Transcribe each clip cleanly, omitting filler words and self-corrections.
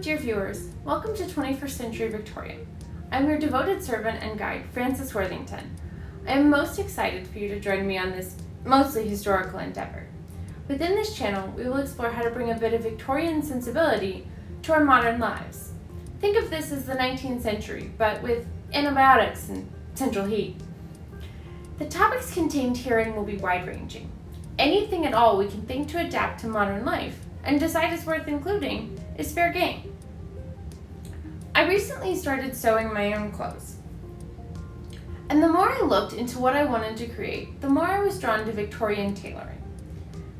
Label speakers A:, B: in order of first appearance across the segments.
A: dear viewers. Welcome to 21st Century Victorian. I'm your devoted servant and guide, Frances Worthington. I am most excited for you to join me on this mostly historical endeavor. Within this channel, we will explore how to bring a bit of Victorian sensibility to our modern lives. Think of this as the 19th century, but with antibiotics and central heat. The topics contained herein will be wide-ranging. Anything at all we can think to adapt to modern life and decide is worth including is fair game. I recently started sewing my own clothes. And the more I looked into what I wanted to create, the more I was drawn to Victorian tailoring.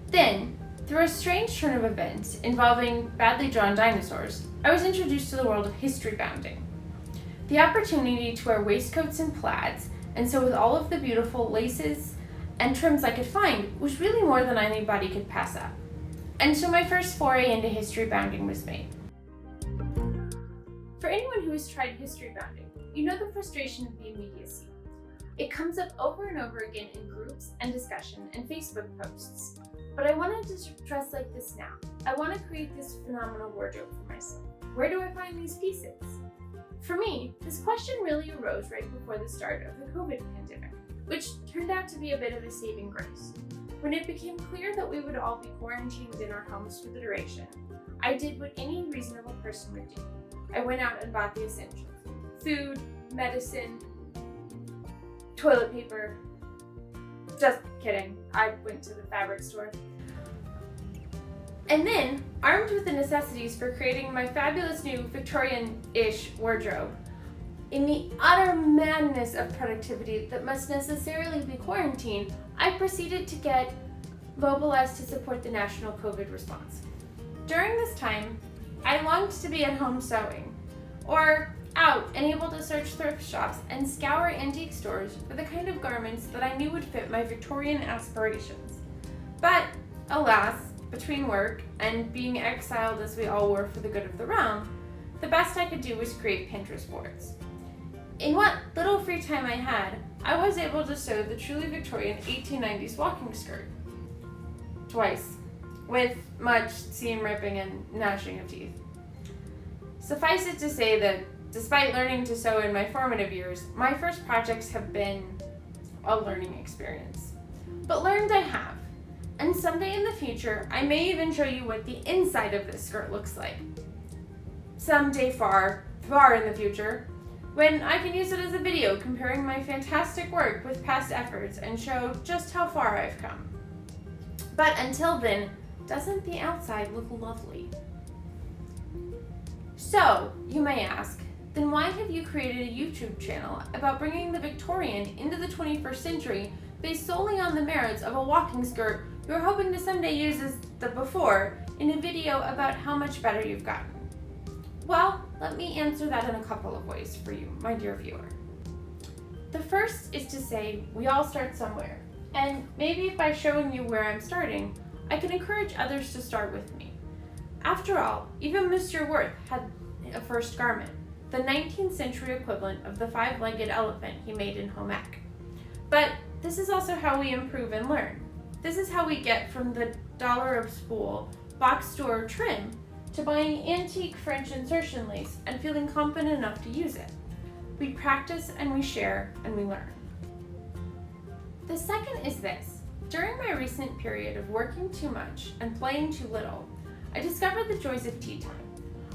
A: Then, through a strange turn of events involving badly drawn dinosaurs, I was introduced to the world of historybounding. The opportunity to wear waistcoats and plaids and sew with all of the beautiful laces and trims I could find was really more than anybody could pass up. And so my first foray into historybounding was made. For anyone who has tried historybounding, you know the frustration of the immediacy. It comes up over and over again in groups and discussion and Facebook posts. But I wanted to dress like this now. I want to create this phenomenal wardrobe for myself. Where do I find these pieces? For me, this question really arose right before the start of the COVID pandemic, which turned out to be a bit of a saving grace. When it became clear that we would all be quarantined in our homes for the duration, I did what any reasonable person would do. I went out and bought the essentials. Food, medicine, toilet paper. Just kidding, I went to the fabric store. And then, armed with the necessities for creating my fabulous new Victorian-ish wardrobe, in the utter madness of productivity that must necessarily be quarantined, I proceeded to get mobilized to support the national COVID response. During this time, I longed to be at home sewing, or out and able to search thrift shops and scour antique stores for the kind of garments that I knew would fit my Victorian aspirations. But, alas, between work and being exiled as we all were for the good of the realm, the best I could do was create Pinterest boards. In what little free time I had, I was able to sew the truly Victorian 1890s walking skirt. Twice, with much seam ripping and gnashing of teeth. Suffice it to say that, despite learning to sew in my formative years, my first projects have been a learning experience. But learned I have, and someday in the future, I may even show you what the inside of this skirt looks like. Someday far, far in the future, when I can use it as a video comparing my fantastic work with past efforts and show just how far I've come. But until then, doesn't the outside look lovely? So, you may ask, then why have you created a YouTube channel about bringing the Victorian into the 21st century based solely on the merits of a walking skirt you're hoping to someday use as the before in a video about how much better you've gotten? Well, let me answer that in a couple of ways for you, my dear viewer. The first is to say we all start somewhere, and maybe by showing you where I'm starting, I can encourage others to start with me. After all, even Mr. Worth had a first garment, the 19th century equivalent of the five-legged elephant he made in home ec. But this is also how we improve and learn. This is how we get from the dollar of spool, box store trim, to buying antique French insertion lace and feeling confident enough to use it. We practice and we share and we learn. The second is this. During my recent period of working too much and playing too little, I discovered the joys of tea time.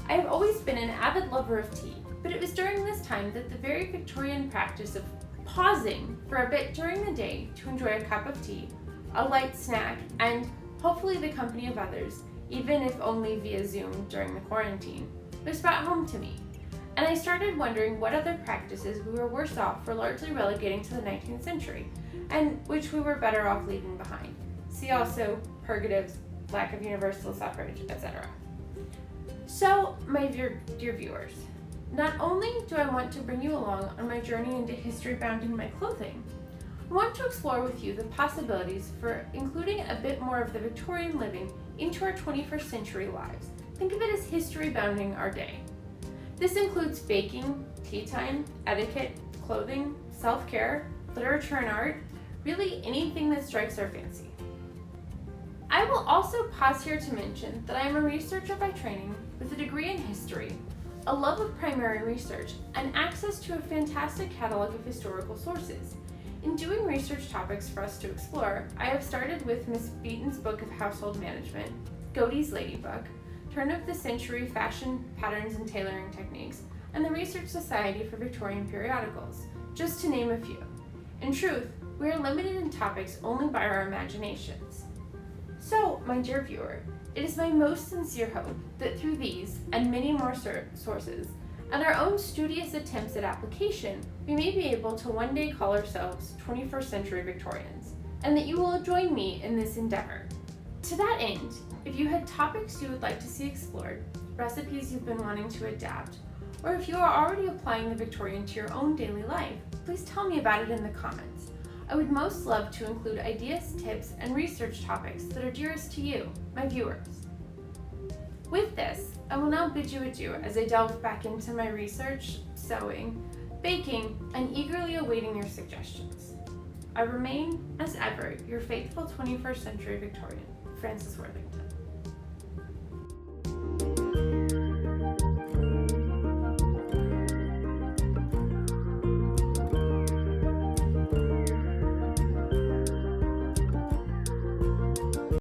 A: I have always been an avid lover of tea, but it was during this time that the very Victorian practice of pausing for a bit during the day to enjoy a cup of tea, a light snack, and hopefully the company of others, even if only via Zoom during the quarantine, was brought home to me. And I started wondering what other practices we were worse off for largely relegating to the 19th century, and which we were better off leaving behind. See also purgatives, lack of universal suffrage, etc. So, my dear viewers, not only do I want to bring you along on my journey into historybounding my clothing, I want to explore with you the possibilities for including a bit more of the Victorian living into our 21st century lives. Think of it as historybounding our day. This includes baking, tea time, etiquette, clothing, self-care, literature and art, really anything that strikes our fancy. I will also pause here to mention that I am a researcher by training with a degree in history, a love of primary research, and access to a fantastic catalog of historical sources. In doing research topics for us to explore, I have started with Miss Beaton's Book of Household Management, Godey's Lady Book, Turn of the Century Fashion Patterns and Tailoring Techniques, and the Research Society for Victorian Periodicals, just to name a few. In truth, we are limited in topics only by our imaginations. So, my dear viewer, it is my most sincere hope that through these and many more sources, and our own studious attempts at application, we may be able to one day call ourselves 21st century Victorians, and that you will join me in this endeavor. To that end, if you had topics you would like to see explored, recipes you've been wanting to adapt, or if you are already applying the Victorian to your own daily life, please tell me about it in the comments. I would most love to include ideas, tips, and research topics that are dearest to you, my viewers. With this, I will now bid you adieu as I delve back into my research, sewing, baking, and eagerly awaiting your suggestions. I remain, as ever, your faithful 21st century Victorian, Frances Worthington.